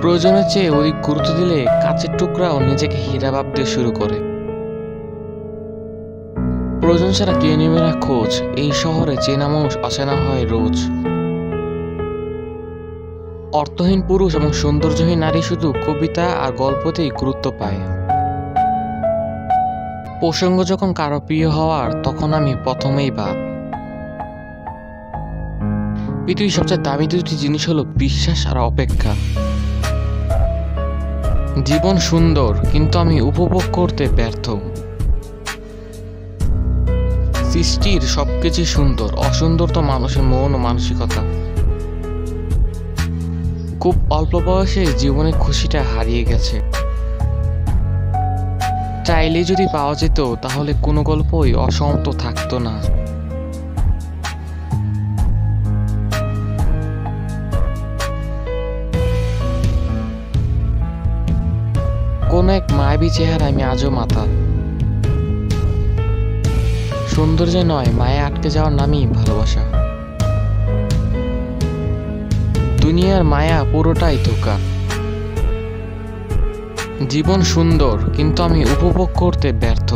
প্রয়োজনের চেয়ে অধিক গুরুত্ব দিলে কাচের টুকরাও নিজেকে হীরা ভাবতে শুরু করে। প্রয়োজন ছাড়া কে নেবে না খোঁজ, এই শহরে চেনা মানুষ অচেনা হয় রোজ। অর্থহীন পুরুষ এবং সৌন্দর্যহীন নারী শুধু কবিতা আর গল্পতেই গুরুত্ব পায়। প্রসঙ্গ যখন কারো প্রিয় হওয়ার, তখন আমি প্রথমেই বাদ। পৃথিবীর সবচেয়ে দামি দুটি জিনিস হলো বিশ্বাস আর অপেক্ষা। জীবন সুন্দর, কিন্তু আমি উপভোগ করতে ব্যর্থ। সৃষ্টির সবকিছু সুন্দর, অসুন্দর তো মানুষের মন ও মানসিকতা। খুব অল্প বয়সে জীবনের খুশিটা হারিয়ে গেছে। চাইলে যদি পাওয়া যেত, তাহলে কোনো গল্পই অসমাপ্ত থাকতো না। কোন এক মায়াবী চেহারা আমি আজও মাতাল। সৌন্দর্যে নয়, মায়া আটকে যাওয়ার নামই ভালোবাসা। দুনিয়ার মায়া পুরোটাই ধোঁকা। জীবন সুন্দর, কিন্তু আমি উপভোগ করতে ব্যর্থ।